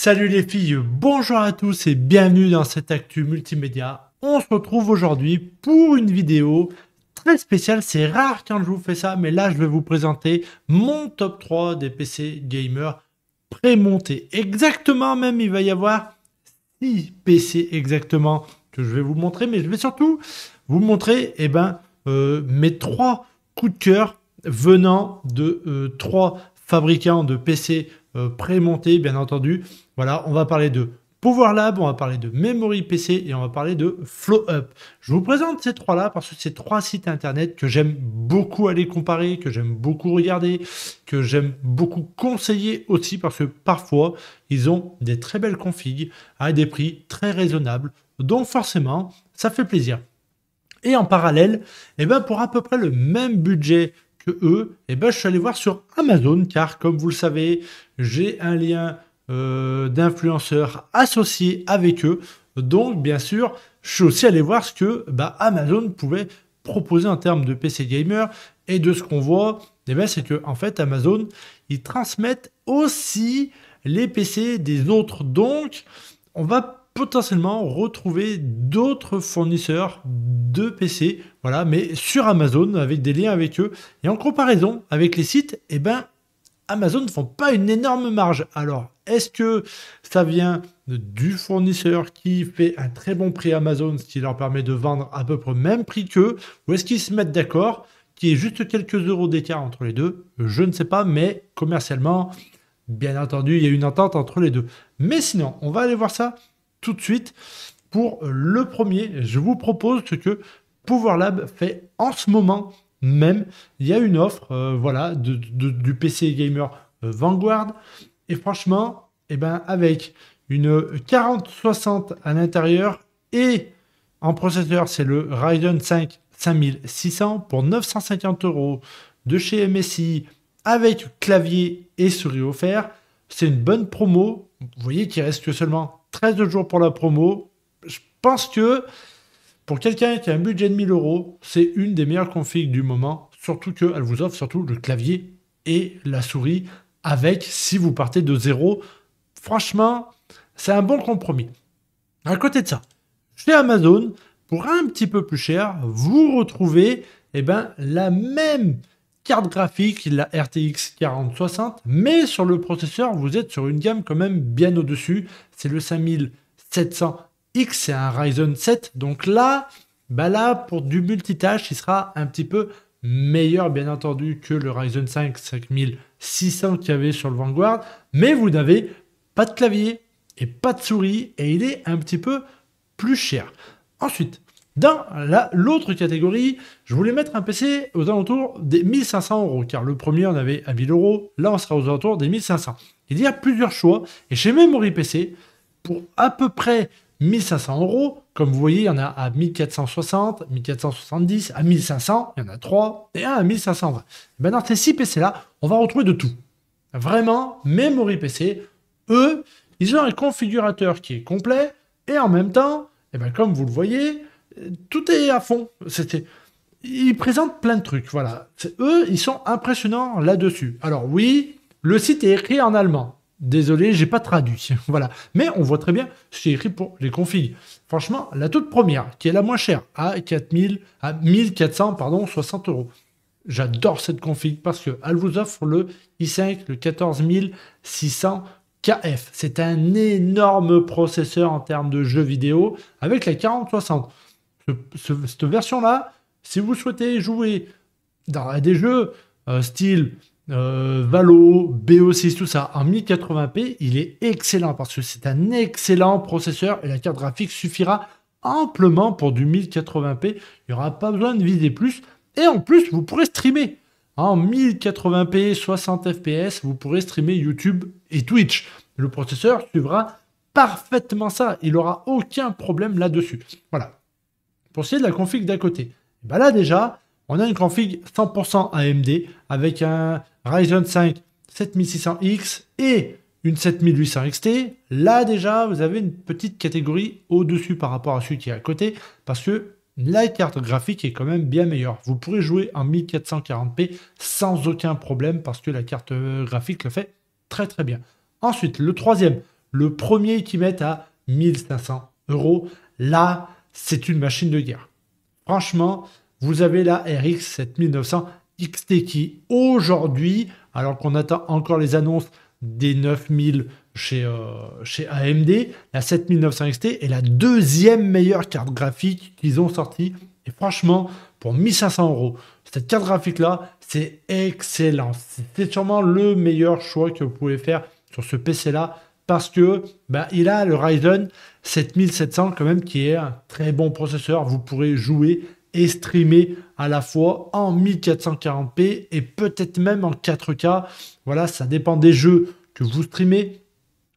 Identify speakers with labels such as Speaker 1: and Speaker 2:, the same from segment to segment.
Speaker 1: Salut les filles, bonjour à tous et bienvenue dans cette actu multimédia. On se retrouve aujourd'hui pour une vidéo très spéciale. C'est rare quand je vous fais ça, mais là je vais vous présenter mon top 3 des PC gamers pré-montés. Exactement, même il va y avoir 6 PC exactement que je vais vous montrer, mais je vais surtout vous montrer mes 3 coups de cœur venant de 3 fabricants de PC pré-montés, bien entendu. Voilà, on va parler de PowerLab, on va parler de Memory PC et on va parler de FlowUp. Je vous présente ces trois-là parce que c'est 3 sites internet que j'aime beaucoup aller comparer, que j'aime beaucoup regarder, que j'aime beaucoup conseiller aussi parce que parfois, ils ont des très belles configs à des prix très raisonnables. Donc forcément, ça fait plaisir. Et en parallèle, pour à peu près le même budget que eux, je suis allé voir sur Amazon, car comme vous le savez, j'ai un lien d'influenceurs associés avec eux. Donc, bien sûr, je suis aussi allé voir ce que Amazon pouvait proposer en termes de PC gamer. Et de ce qu'on voit, c'est que en fait, Amazon, ils transmettent aussi les PC des autres. Donc, on va potentiellement retrouver d'autres fournisseurs de PC, voilà, mais sur Amazon avec des liens avec eux. Et en comparaison avec les sites, Amazon ne font pas une énorme marge. Alors, est-ce que ça vient du fournisseur qui fait un très bon prix Amazon, ce qui leur permet de vendre à peu près le même prix qu'eux, ou est-ce qu'ils se mettent d'accord, qu'il y ait juste quelques euros d'écart entre les deux? Je ne sais pas, mais commercialement, bien entendu, il y a une entente entre les deux. Mais sinon, on va aller voir ça tout de suite. Pour le premier, je vous propose ce que PowerLab fait en ce moment même. Il y a une offre du PC Gamer Vanguard. Et franchement, avec une 4060 à l'intérieur et en processeur, c'est le Ryzen 5 5600 pour 950 € de chez MSI avec clavier et souris offert. C'est une bonne promo. Vous voyez qu'il reste que seulement 13 jours pour la promo. Je pense que pour quelqu'un qui a un budget de 1000 €, c'est une des meilleures configs du moment. Surtout qu'elle vous offre surtout le clavier et la souris avec, si vous partez de zéro. Franchement, c'est un bon compromis. À côté de ça, chez Amazon, pour un petit peu plus cher, vous retrouvez la même carte graphique, la RTX 4060, mais sur le processeur, vous êtes sur une gamme quand même bien au-dessus. C'est le 5700X, c'est un Ryzen 7. Donc là, pour du multitâche, il sera un petit peu meilleur, bien entendu, que le Ryzen 5 5600 qu'il y avait sur le Vanguard. Mais vous n'avez pas de clavier et pas de souris et il est un petit peu plus cher. Ensuite, dans l'autre catégorie, je voulais mettre un PC aux alentours des 1500 €, car le premier, on avait à 1000 €, là, on sera aux alentours des 1500. Il y a plusieurs choix, et chez Memory PC, pour à peu près 1500 €, comme vous voyez, il y en a à 1460, 1470, à 1500, il y en a 3, et un à 1520. Dans ces 6 PC-là, on va retrouver de tout. Vraiment, Memory PC, eux, ils ont un configurateur qui est complet, et en même temps, comme vous le voyez, tout est à fond. Ils présentent plein de trucs, voilà. Eux, ils sont impressionnants là-dessus. Alors oui, le site est écrit en allemand. Désolé, j'ai pas traduit. Voilà. Mais on voit très bien ce qui est écrit pour les configs. Franchement, la toute première, qui est la moins chère, à 1460 €. J'adore cette config parce qu'elle vous offre le i5, le 14600 KF. C'est un énorme processeur en termes de jeux vidéo avec la 4060. Cette version-là, si vous souhaitez jouer dans des jeux style Valo, BO6, tout ça, en 1080p, il est excellent parce que c'est un excellent processeur et la carte graphique suffira amplement pour du 1080p. Il n'y aura pas besoin de viser plus. Et en plus, vous pourrez streamer. En 1080p, 60 fps, vous pourrez streamer YouTube et Twitch. Le processeur suivra parfaitement ça. Il n'aura aucun problème là-dessus. Voilà. Pour ce qui est de la config d'à côté, là déjà, on a une config 100% AMD avec un Ryzen 5 7600X et une 7800 XT. Là déjà, vous avez une petite catégorie au-dessus par rapport à celui qui est à côté parce que la carte graphique est quand même bien meilleure. Vous pourrez jouer en 1440p sans aucun problème parce que la carte graphique le fait très très bien. Ensuite, le troisième, le premier qu'ils mettent à 1500 €. Là, c'est une machine de guerre. Franchement, vous avez la RX 7900 XT qui aujourd'hui, alors qu'on attend encore les annonces des 9000 chez AMD, la 7900 XT est la deuxième meilleure carte graphique qu'ils ont sortie. Et franchement, pour 1500 €, cette carte graphique-là, c'est excellent. C'est sûrement le meilleur choix que vous pouvez faire sur ce PC-là parce que il a le Ryzen 7700 quand même qui est un très bon processeur. Vous pourrez jouer et streamer à la fois en 1440p et peut-être même en 4K. Voilà, ça dépend des jeux que vous streamez.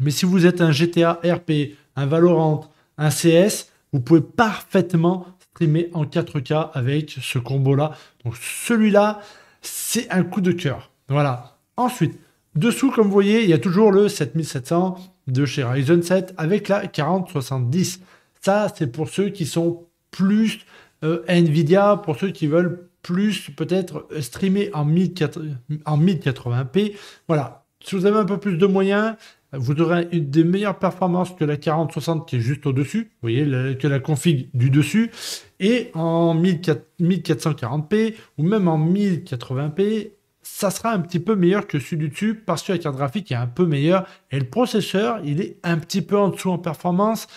Speaker 1: Mais si vous êtes un GTA RP, un Valorant, un CS, vous pouvez parfaitement streamer en 4K avec ce combo-là. Donc celui-là, c'est un coup de cœur. Voilà. Ensuite, dessous, comme vous voyez, il y a toujours le 7700 de chez Ryzen 7 avec la 4070. Ça, c'est pour ceux qui sont plus Nvidia, pour ceux qui veulent plus peut-être streamer en 1080p. Voilà. Si vous avez un peu plus de moyens, vous aurez des meilleures performances que la 4060 qui est juste au-dessus. Vous voyez, que la config du dessus. Et en 1440p ou même en 1080p, ça sera un petit peu meilleur que celui du dessus parce que la carte graphique est un peu meilleure et le processeur, il est un petit peu en dessous en performance,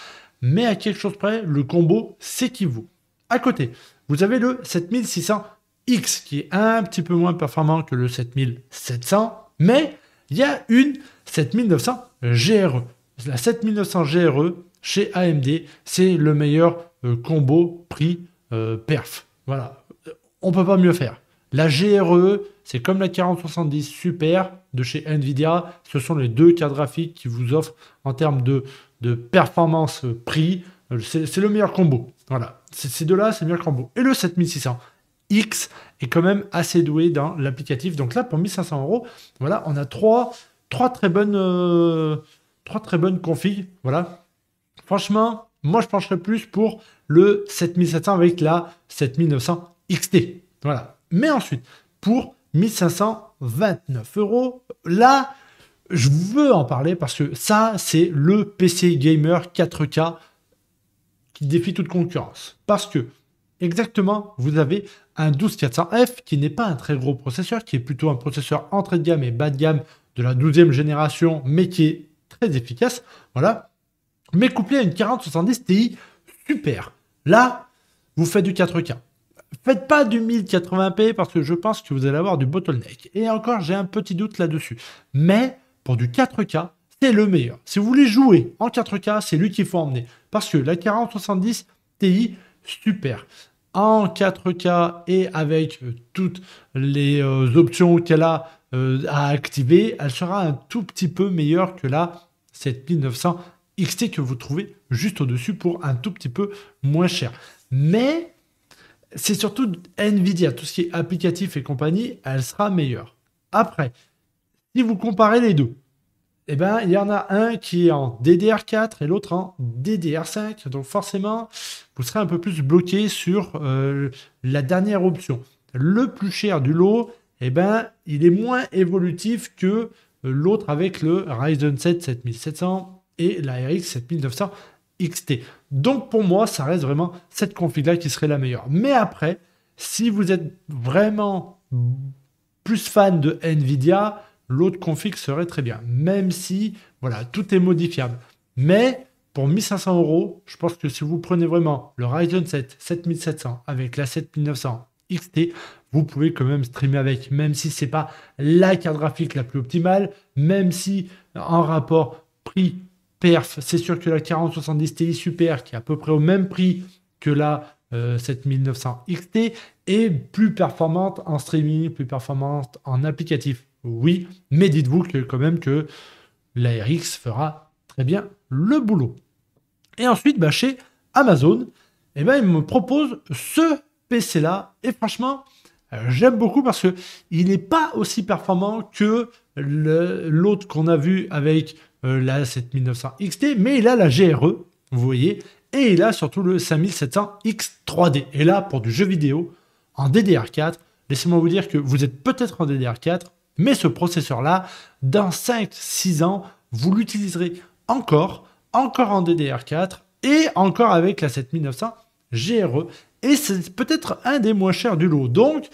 Speaker 1: mais à quelque chose près, le combo s'équivaut. À côté, vous avez le 7600X qui est un petit peu moins performant que le 7700, mais il y a une 7900 GRE. La 7900 GRE chez AMD, c'est le meilleur combo prix-perf. Voilà, on ne peut pas mieux faire. La GRE, c'est comme la 4070 Super de chez Nvidia. Ce sont les deux cartes graphiques qui vous offrent en termes de performance prix. C'est le meilleur combo. Voilà, ces deux-là, c'est le meilleur combo. Et le 7600X est quand même assez doué dans l'applicatif. Donc là, pour 1500 €, voilà, on a trois très bonnes configs. Voilà. Franchement, moi, je pencherais plus pour le 7700 avec la 7900 XT. Voilà. Mais ensuite, pour 1529 €, là, je veux en parler parce que ça, c'est le PC gamer 4K qui défie toute concurrence. Parce que, exactement, vous avez un 12400F qui n'est pas un très gros processeur, qui est plutôt un processeur entrée de gamme et bas de gamme de la 12e génération, mais qui est très efficace. Voilà. Mais couplé à une 4070 Ti super. Là, vous faites du 4K. Faites pas du 1080p parce que je pense que vous allez avoir du bottleneck. Et encore, j'ai un petit doute là-dessus. Mais pour du 4K, c'est le meilleur. Si vous voulez jouer en 4K, c'est lui qu'il faut emmener. Parce que la 4070 Ti, super. En 4K et avec toutes les options qu'elle a à activer, elle sera un tout petit peu meilleure que la 7900 XT que vous trouvez juste au-dessus pour un tout petit peu moins cher. Mais c'est surtout Nvidia, tout ce qui est applicatif et compagnie, elle sera meilleure. Après, si vous comparez les deux, eh ben, il y en a un qui est en DDR4 et l'autre en DDR5. Donc forcément, vous serez un peu plus bloqué sur la dernière option. Le plus cher du lot, eh ben, il est moins évolutif que l'autre avec le Ryzen 7 7700 et la RX 7900 XT. Donc pour moi, ça reste vraiment cette config-là qui serait la meilleure. Mais après, si vous êtes vraiment plus fan de Nvidia, l'autre config serait très bien. Même si, voilà, tout est modifiable. Mais pour 1500 €, je pense que si vous prenez vraiment le Ryzen 7 7700 avec la 7900 XT, vous pouvez quand même streamer avec, même si c'est pas la carte graphique la plus optimale, même si en rapport prix-perf, c'est sûr que la 4070 Ti Super, qui est à peu près au même prix que la 7900 XT, est plus performante en streaming, plus performante en applicatif. Oui, mais dites-vous que quand même que la RX fera très bien le boulot. Et ensuite, chez Amazon, ils me proposent ce PC-là. Et franchement, j'aime beaucoup parce qu'il n'est pas aussi performant que l'autre qu'on a vu avec la 7900 XT, mais il a la GRE, vous voyez, et il a surtout le 5700X 3D. Et là, pour du jeu vidéo, en DDR4, laissez-moi vous dire que vous êtes peut-être en DDR4, mais ce processeur-là, dans 5-6 ans, vous l'utiliserez encore en DDR4 et encore avec la 7900 GRE. Et c'est peut-être un des moins chers du lot. Donc,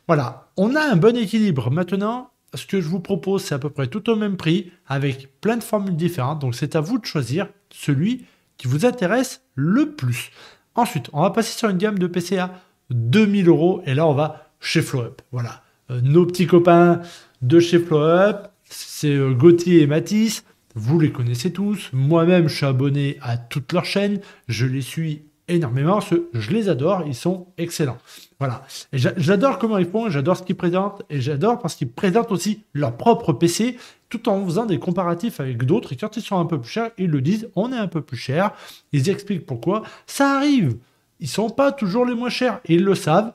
Speaker 1: voilà, on a un bon équilibre. Maintenant, ce que je vous propose, c'est à peu près tout au même prix, avec plein de formules différentes. Donc, c'est à vous de choisir celui qui vous intéresse le plus. Ensuite, on va passer sur une gamme de PC à 2000 €. Et là, on va chez FlowUp. Voilà, nos petits copains de chez FlowUp, c'est Gauthier et Mathis. Vous les connaissez tous. Moi-même, je suis abonné à toutes leurs chaînes. Je les suis énormément. Je les adore. Ils sont excellents. Voilà. Et j'adore comment ils font. J'adore ce qu'ils présentent. Et j'adore parce qu'ils présentent aussi leur propre PC tout en faisant des comparatifs avec d'autres. Et quand ils sont un peu plus chers, ils le disent. On est un peu plus cher. Ils expliquent pourquoi. Ça arrive. Ils sont pas toujours les moins chers. Et ils le savent.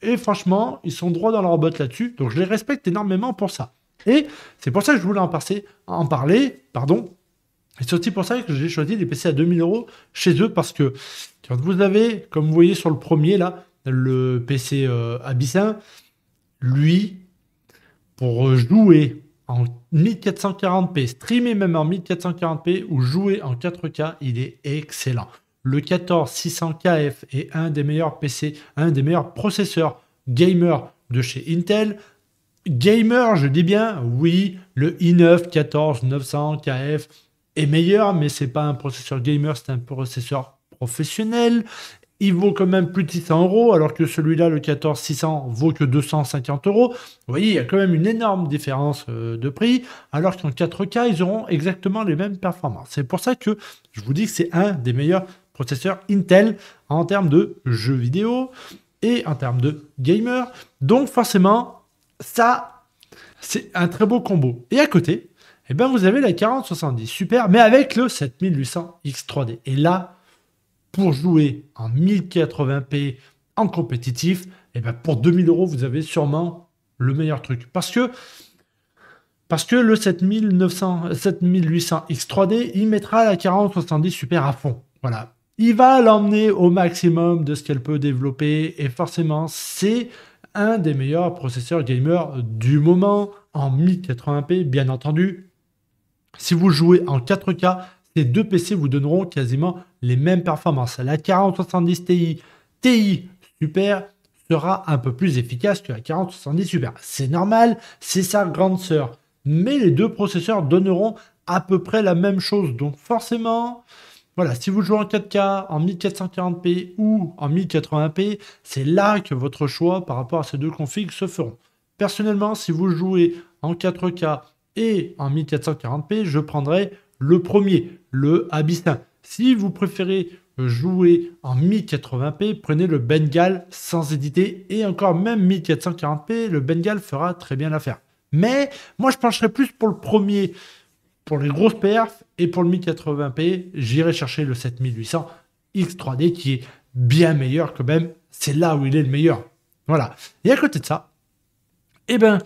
Speaker 1: Et franchement, ils sont droits dans leur botte là-dessus. Donc, je les respecte énormément pour ça. Et c'est pour ça que je voulais en parler. Et c'est aussi pour ça que j'ai choisi des PC à 2000 € chez eux, parce que quand vous avez, comme vous voyez sur le premier là, le PC Abyssin, lui, pour jouer en 1440p, streamer même en 1440p ou jouer en 4K, il est excellent. Le 14600KF est un des meilleurs PC, un des meilleurs processeurs gamer de chez Intel. Gamer, je dis bien, oui, le i9 14900KF est meilleur, mais c'est pas un processeur gamer, c'est un processeur professionnel. Il vaut quand même plus de 600 €, alors que celui-là, le 14600, vaut que 250 €. Vous voyez, il y a quand même une énorme différence de prix, alors qu'en 4K, ils auront exactement les mêmes performances. C'est pour ça que je vous dis que c'est un des meilleurs processeurs Intel en termes de jeux vidéo et en termes de gamer. Donc forcément, ça, c'est un très beau combo. Et à côté, eh ben, vous avez la 4070 Super, mais avec le 7800 X3D. Et là, pour jouer en 1080p en compétitif, eh ben, pour 2000 €, vous avez sûrement le meilleur truc. Parce que le 7800 X3D, il mettra la 4070 Super à fond. Voilà. Il va l'emmener au maximum de ce qu'elle peut développer. Et forcément, c'est un des meilleurs processeurs gamer du moment en 1080p, bien entendu. Si vous jouez en 4K, ces deux PC vous donneront quasiment les mêmes performances. La 4070 Ti Super sera un peu plus efficace que la 4070 Super. C'est normal, c'est sa grande sœur. Mais les deux processeurs donneront à peu près la même chose. Donc forcément, voilà, si vous jouez en 4K, en 1440p ou en 1080p, c'est là que votre choix par rapport à ces deux configs se feront. Personnellement, si vous jouez en 4K et en 1440p, je prendrai le premier, le Abyssin. Si vous préférez jouer en 1080p, prenez le Bengal sans hésiter. Et encore même 1440p, le Bengal fera très bien l'affaire. Mais moi, je pencherai plus pour le premier, pour les grosses perfs, et pour le 1080p, j'irai chercher le 7800 X3D qui est bien meilleur quand même. C'est là où il est le meilleur. Voilà. Et à côté de ça, eh ben,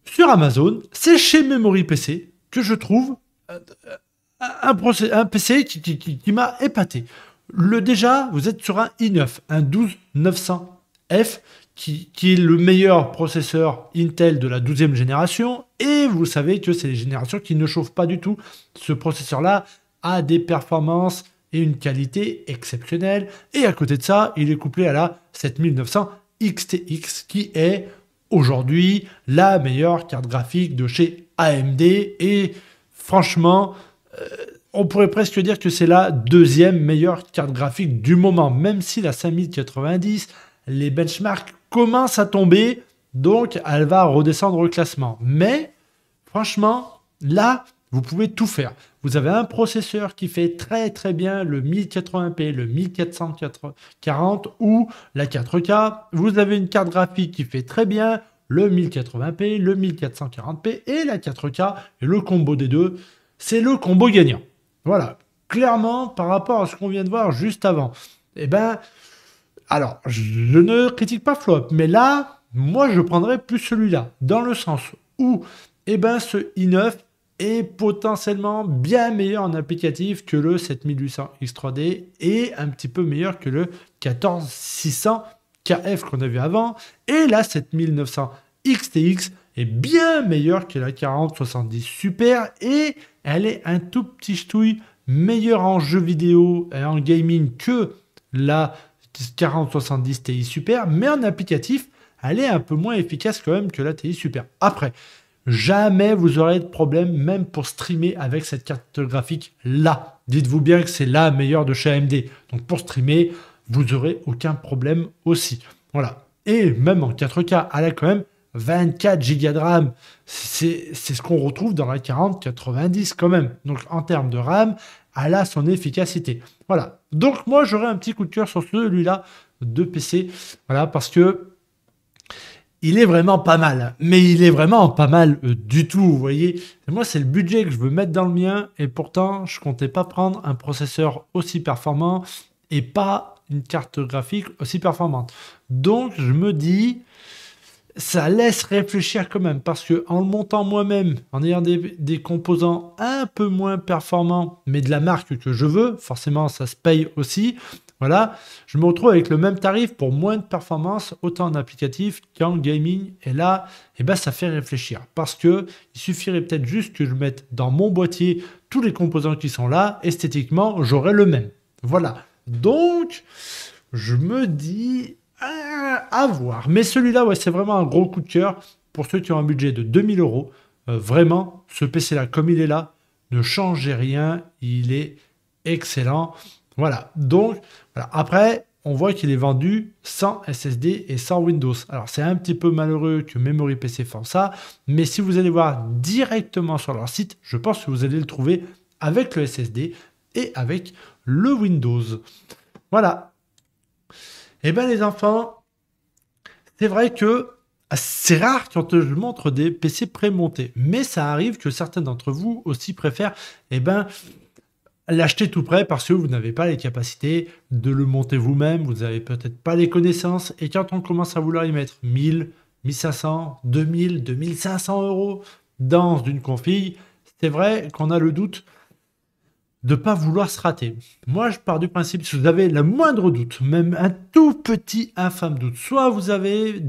Speaker 1: sur Amazon, c'est chez Memory PC que je trouve un PC qui m'a épaté. Déjà, vous êtes sur un i9, un 12900F, qui est le meilleur processeur Intel de la 12e génération. Et vous savez que c'est les générations qui ne chauffent pas du tout. Ce processeur-là a des performances et une qualité exceptionnelle. Et à côté de ça, il est couplé à la 7900 XTX, qui est aujourd'hui la meilleure carte graphique de chez AMD. Et franchement, on pourrait presque dire que c'est la deuxième meilleure carte graphique du moment, même si la 5090, les benchmarks commencent à tomber, donc elle va redescendre au classement. Mais franchement, là, vous pouvez tout faire. Vous avez un processeur qui fait très très bien le 1080p, le 1440 ou la 4K. Vous avez une carte graphique qui fait très bien le 1080p, le 1440p et la 4K. Et le combo des deux, c'est le combo gagnant. Voilà. Clairement, par rapport à ce qu'on vient de voir juste avant, eh ben, alors, je ne critique pas FlowUp, mais là, moi, je prendrais plus celui-là, dans le sens où, eh ben, ce i9 est potentiellement bien meilleur en applicatif que le 7800 X3D et un petit peu meilleur que le 14600 KF qu'on a vu avant. Et la 7900 XTX est bien meilleure que la 4070 Super et elle est un tout petit ch'touille meilleure en jeux vidéo et en gaming que la 4070 Ti Super, mais en applicatif, elle est un peu moins efficace quand même que la Ti Super. Après, jamais vous aurez de problème, même pour streamer avec cette carte graphique là. Dites-vous bien que c'est la meilleure de chez AMD. Donc pour streamer, vous n'aurez aucun problème aussi. Voilà. Et même en 4K, elle a quand même 24 Go de RAM. C'est ce qu'on retrouve dans la 4090 quand même. Donc en termes de RAM, elle a son efficacité. Voilà. Donc moi, j'aurais un petit coup de cœur sur celui-là de PC. Voilà, parce que il est vraiment pas mal, mais il est vraiment pas mal du tout, vous voyez. Et moi, c'est le budget que je veux mettre dans le mien, et pourtant, je comptais pas prendre un processeur aussi performant et pas une carte graphique aussi performante. Donc, je me dis, ça laisse réfléchir quand même, parce que en le montant moi-même, en ayant des composants un peu moins performants, mais de la marque que je veux, forcément, ça se paye aussi. Voilà, je me retrouve avec le même tarif pour moins de performance, autant en applicatif qu'en gaming. Et là, eh ben, ça fait réfléchir. Parce que il suffirait peut-être juste que je mette dans mon boîtier tous les composants qui sont là. Esthétiquement, j'aurai le même. Voilà. Donc, je me dis à voir. Mais celui-là, ouais, c'est vraiment un gros coup de cœur pour ceux qui ont un budget de 2000 euros. Vraiment, ce PC-là, comme il est là, ne changez rien. Il est excellent. Voilà, donc, voilà. Après, on voit qu'il est vendu sans SSD et sans Windows. Alors, c'est un petit peu malheureux que Memory PC fasse ça, mais si vous allez voir directement sur leur site, je pense que vous allez le trouver avec le SSD et avec le Windows. Voilà. Eh bien, les enfants, c'est vrai que c'est rare quand je montre des PC prémontés, mais ça arrive que certains d'entre vous aussi préfèrent, eh ben, l'acheter tout prêt parce que vous n'avez pas les capacités de le monter vous-même, vous n'avez peut-être pas les connaissances, et quand on commence à vouloir y mettre 1000, 1500, 2000, 2500 euros dans une config, c'est vrai qu'on a le doute de ne pas vouloir se rater. Moi, je pars du principe, si vous avez le moindre doute, même un tout petit infâme doute, soit vous avez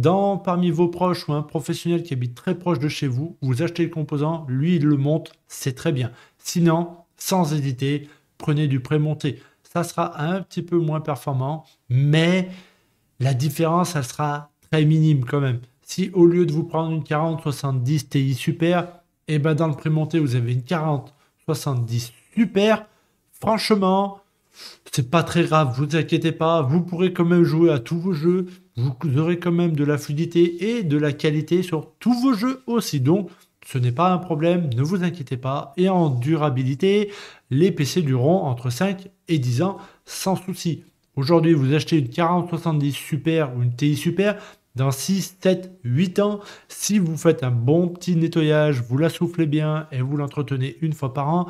Speaker 1: parmi vos proches ou un professionnel qui habite très proche de chez vous, vous achetez le composant, lui il le monte, c'est très bien. Sinon, sans hésiter, prenez du prémonté. Ça sera un petit peu moins performant, mais la différence, elle sera très minime quand même. Si au lieu de vous prendre une 4070 Ti Super, et ben dans le prémonté, vous avez une 4070 Super, franchement, c'est pas très grave, vous inquiétez pas, vous pourrez quand même jouer à tous vos jeux, vous aurez quand même de la fluidité et de la qualité sur tous vos jeux aussi. Donc, ce n'est pas un problème, ne vous inquiétez pas. Et en durabilité, les PC dureront entre 5 et 10 ans sans souci. Aujourd'hui, vous achetez une 4070 Super ou une TI Super, dans 6, 7, 8 ans, si vous faites un bon petit nettoyage, vous la soufflez bien et vous l'entretenez une fois par an,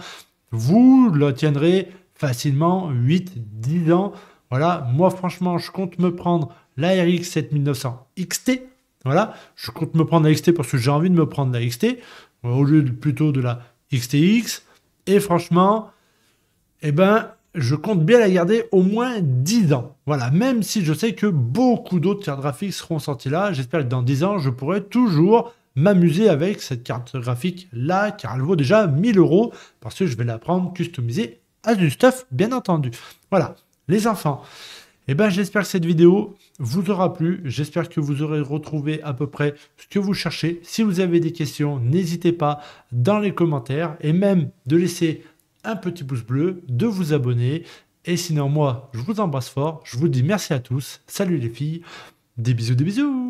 Speaker 1: vous la tiendrez facilement 8, 10 ans. Voilà, moi franchement, je compte me prendre la RX 7900 XT. Voilà, je compte me prendre la XT parce que j'ai envie de me prendre la XT au lieu plutôt de la XTX. Et franchement, eh ben, je compte bien la garder au moins 10 ans. Voilà, même si je sais que beaucoup d'autres cartes graphiques seront sorties là, j'espère que dans 10 ans, je pourrai toujours m'amuser avec cette carte graphique là, car elle vaut déjà 1000 euros, parce que je vais la prendre customisée à du stuff, bien entendu. Voilà, les enfants, eh ben, j'espère que cette vidéo vous aura plu. J'espère que vous aurez retrouvé à peu près ce que vous cherchez. Si vous avez des questions, n'hésitez pas dans les commentaires et même de laisser un petit pouce bleu, de vous abonner. Et sinon, moi, je vous embrasse fort. Je vous dis merci à tous. Salut les filles. Des bisous, des bisous.